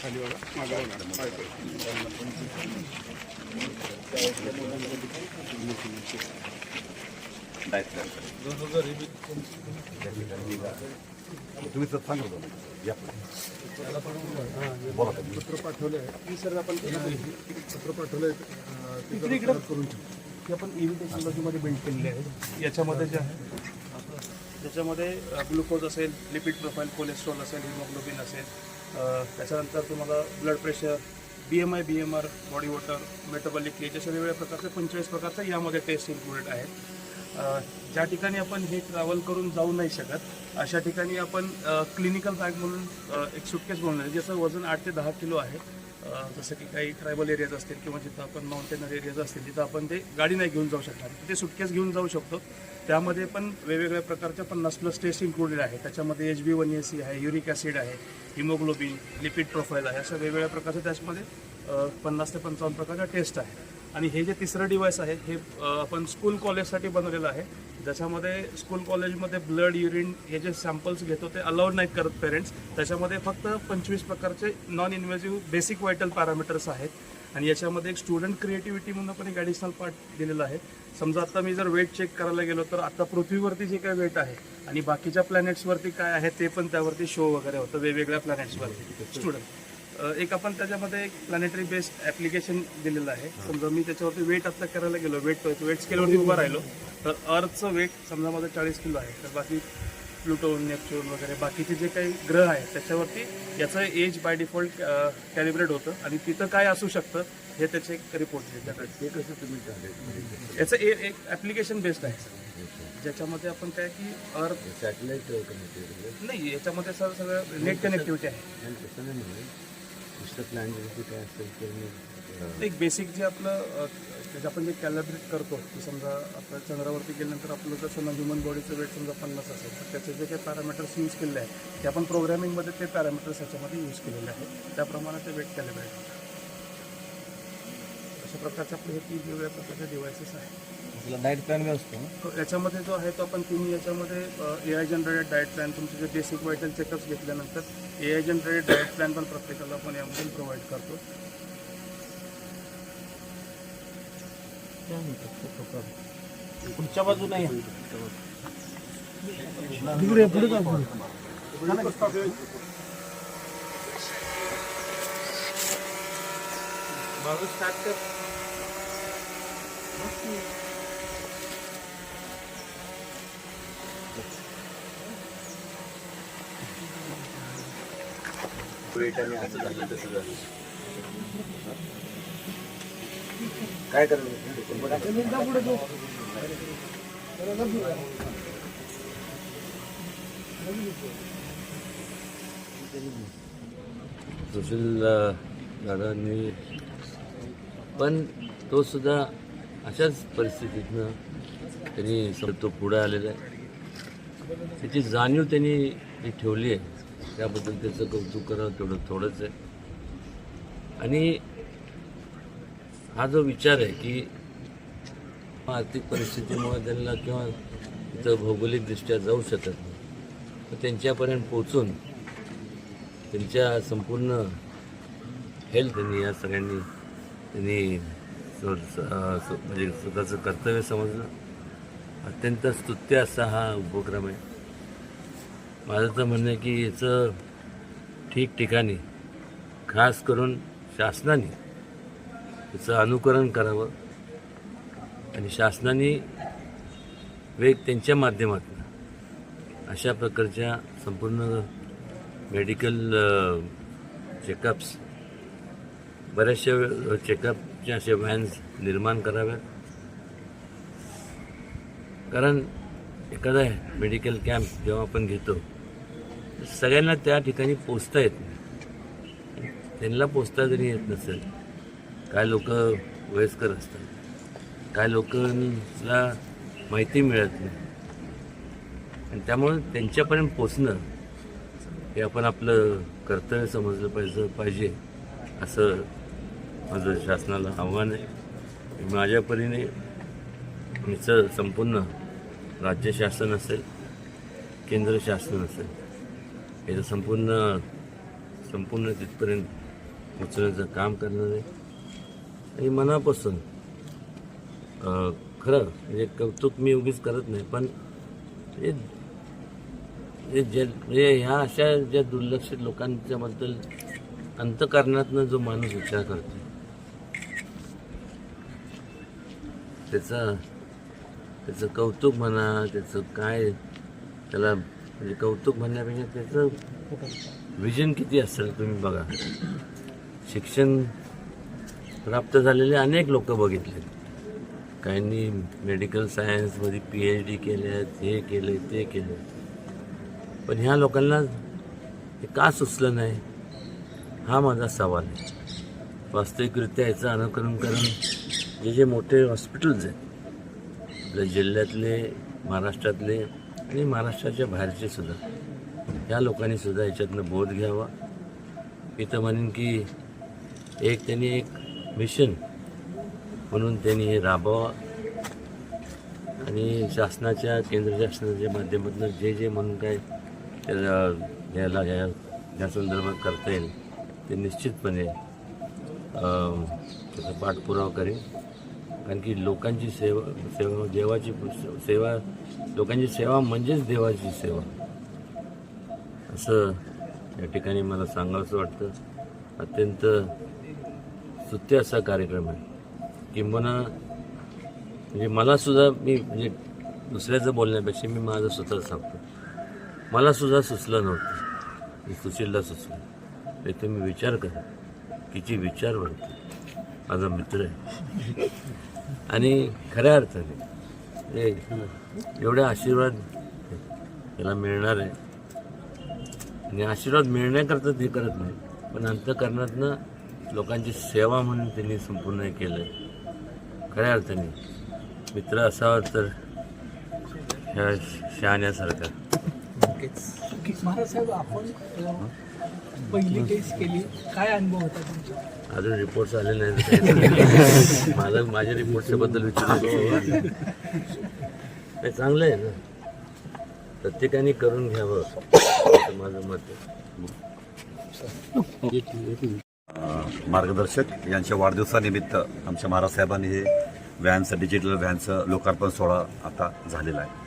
खाली बघा मागे तुम्ही तर सांगत होता पत्र पाठवलं आहे सर. आपण पत्र पाठवलं आहे करून की आपण इव्हिटेशन लॉजीमध्ये बिल्ड केलेले आहे. याच्यामध्ये जे आहे त्याच्यामध्ये ग्लुकोज असेल, लिपिड प्रोफाईल, कोलेस्ट्रॉल असेल, हिमोग्लोबिन असेल, त्याच्यानंतर तुम्हाला blood pressure, BMI, BMR, body water, metabolic age अशा वेगवेगळ्या प्रकारचे 25 प्रकारच्या यामध्ये टेस्ट इन्क्लुडेड आहेत. ज्या ठिकाणी आपण हे ट्रॅव्हल करून जाऊ नाही शकत अशा ठिकाणी आपण क्लिनिकल बॅग म्हणून एक सुटकेस बनवलं ज्याचं वजन 8 ते 10 किलो आहे. जसं की काही ट्रायबल एरियाज असतील किंवा जिथं आपण माउंटेनर एरियाज असतील जिथं आपण ते गाडी नाही घेऊन जाऊ शकणार तिथे सुटकेस घेऊन जाऊ शकतो. त्यामध्ये पण वेगवेगळ्या प्रकारच्या 50+ टेस्ट इन्क्लुडेड आहे. त्याच्यामध्ये HbA1c आहे, युरिक ॲसिड आहे, हिमोग्लोबिन, लिपिड प्रोफाईल आहे, अशा वेगवेगळ्या प्रकारच्या त्याच्यामध्ये 50 ते 55 प्रकारच्या टेस्ट आहे. आणि हे जे तिसरं डिव्हाइस आहे हे आपण स्कूल कॉलेजसाठी बनवलेलं आहे, ज्याच्यामध्ये स्कूल कॉलेजमध्ये ब्लड, युरिन हे जे सॅम्पल्स घेतो ते अलाउड नाहीत करत पेरेंट्स. त्याच्यामध्ये फक्त 25 प्रकारचे non invasive basic vital parameters आहेत. आणि याच्यामध्ये एक स्टुडंट क्रिएटिव्हिटी म्हणून पण एक ॲडिशनल पार्ट दिलेला आहे. समजा आता मी जर वेट चेक करायला गेलो तर आता पृथ्वीवरती जे काही वेट आहे आणि बाकीच्या प्लॅनेट्सवरती काय आहे ते पण त्यावरती शो वगैरे होतं वेगवेगळ्या प्लॅनेट्सवरती स्टुडंट. एक आपण त्याच्यामध्ये एक प्लॅनेटरी बेस्ड ॲप्लिकेशन दिलेलं आहे. समजा मी त्याच्यावरती वेट आता करायला गेलो, वेट स्केलवरती उभं राहिलो तर अर्थचं वेट समजा माझं 40 किलो आहे, तर बाकी प्लुटो, नेपच्यून वगैरे बाकीचे जे काही ग्रह आहेत त्याच्यावरती याचं एज बाय डिफॉल्ट कॅलिब्रेट होतं आणि तिथं काय असू शकतं हे त्याचे एक रिपोर्ट देतात. ते कसं तुम्ही याचं एक ॲप्लिकेशन बेस्ड आहे ज्याच्यामध्ये आपण काय की अर्थ सॅटेलाईट कनेक्टिव्हिटी नाही, याच्यामध्ये सगळं नेट कनेक्टिव्हिटी आहे. तसं नाही दुसरं प्लॅन काय असेल एक बेसिक जे आपलं त्याचं आपण जे कॅलिब्रेट करतो की समजा आपल्या चंद्रावरती गेल्यानंतर आपलं जसं ह्युमन बॉडीचं वेट समजा 50 असेल तर त्याचे जे काही पॅरामीटर्स यूज केलेले आहेत ते आपण प्रोग्रॅमिंगमध्ये ते पॅरामीटर्स याच्यामध्ये यूज केलेले आहेत. त्याप्रमाणे ते वेट कॅलिब्रेट होतं. अशा प्रकारचे आपले हे 3 वेगवेगळ्या प्रकारचे डिव्हायसेस आहेत. डाएट प्लॅन असतो याच्यामध्ये जो आहे तो आपण तुम्ही याच्यामध्ये AI जनरेटेड डाएट प्लॅन, तुमचे जे बेसिक व्हायटल चेकअप्स घेतल्यानंतर AI जनरेटेड डाएट प्लॅन पण प्रत्येकाला आपण यामधून प्रोव्हाइड करतो. पुढच्या बाजूला स्टार्ट कर. वेट आणि असं झालं तसं झालं काय करायचं सुशील दादांनी पण तो सुद्धा अशाच परिस्थितीतनं त्यांनी तो पुढे आलेला आहे. त्याची जाणीव त्यांनी जी ठेवली आहे त्याबद्दल त्याचं कौतुक करावं तेवढं थोडंच आहे. आणि हा जो विचार आहे की आर्थिक परिस्थितीमुळे त्यांना किंवा तिथं भौगोलिकदृष्ट्या जाऊ शकत नाही, तर त्यांच्यापर्यंत पोचून त्यांच्या संपूर्ण हेल्थ त्यांनी या सगळ्यांनी त्यांनी म्हणजे स्वतःचं कर्तव्य समजलं. अत्यंत स्तुत्य असा हा उपक्रम आहे. माझं तर म्हणणं आहे की याचं ठिकठिकाणी खास करून शासनाने याचं अनुकरण करावं आणि शासनाने त्यांच्या माध्यमातून अशा प्रकारच्या संपूर्ण मेडिकल चेकअप्स, बऱ्याचशा चेकअपच्या अशा व्हॅन्स निर्माण कराव्यात. कारण एखादा मेडिकल कॅम्प जेव्हा आपण घेतो सगळ्यांना त्या ठिकाणी पोचता येत नाही. त्यांना पोचता जरी येत नसेल, काय लोक वयस्कर असतात, काय लोकांना माहिती मिळत नाही आणि त्यामुळे त्यांच्यापर्यंत पोचणं हे आपण आपलं कर्तव्य समजलं पाहिजे असं माझं शासनाला आव्हान आहे. माझ्या परीने आमचं संपूर्ण राज्य शासन असेल, केंद्र शासन असेल, याचं संपूर्ण तिथपर्यंत पोचण्याचं काम करणार आहे. आणि मनापासून खरं म्हणजे कौतुक मी उगीच करत नाही, पण म्हणजे ह्या अशा ज्या दुर्लक्षित लोकांच्याबद्दल अंतःकरणातनं जो माणूस विचार करतो त्याचं कौतुक म्हणा, त्याचं काय त्याला म्हणजे कौतुक म्हणण्यापेक्षा त्याचं विजन किती असेल तुम्ही बघा. शिक्षण प्राप्त झालेले अनेक लोक बघितले, काहींनी मेडिकल सायन्समध्ये PhD केले आहेत, हे केले ते केले, पण ह्या लोकांना हे का सुचलं नाही हा माझा सवाल आहे. वास्तविकरित्या याचं अनुकरण करून जे मोठे हॉस्पिटल्स आहेत आपल्या जिल्ह्यातले, महाराष्ट्रातले आणि महाराष्ट्राच्या बाहेरचे सुद्धा, ह्या लोकांनी सुद्धा याच्यातनं बोध घ्यावा. मी तर म्हणेन की त्यांनी एक मिशन म्हणून त्यांनी हे राबवा आणि शासनाच्या केंद्र शासनाच्या माध्यमातून जे म्हणून काय त्याला या संदर्भात करता येईल ते निश्चितपणे त्याचा पाठपुरावा करेन. कारण की लोकांची सेवा देवाची सेवा, लोकांची सेवा म्हणजेच देवाची सेवा असं या ठिकाणी मला सांगावंसं वाटतं. अत्यंत स्तुत्य असा कार्यक्रम आहे. किंबहुना म्हणजे मलासुद्धा मी म्हणजे दुसऱ्याचं बोलण्यापेक्षा मी माझं स्वतः सांगतो, मलासुद्धा सुचलं नव्हतं, मी सुशीलला सुचलं. ते तुम्ही विचार करा, किती विचार बनतो. माझा मित्र आहे आणि खऱ्या अर्थाने एवढे आशीर्वाद त्याला मिळणार आहे आणि आशीर्वाद मिळण्याकरता ते करत नाही, पण अंतःकरणातनं लोकांची सेवा म्हणून त्यांनी संपूर्ण हे केलं आहे. खऱ्या अर्थाने मित्र असावा तर ह्या शहाण्यासारखा. महाराज साहेब, आपण पहिली केस केली, काय अनुभव होता तुमचा? अजून रिपोर्ट्स आले नाही. मला माझ्या रिपोर्टच्या बद्दल विचारलं ते चांगलं आहे ना, प्रत्येकाने करून घ्यावं असं माझं मत आहे. मार्गदर्शक यांच्या वाढदिवसानिमित्त आमच्या महाराज साहेबांनी हे व्हॅन्स, डिजिटल व्हॅनचं लोकार्पण सोहळा आता झालेला आहे.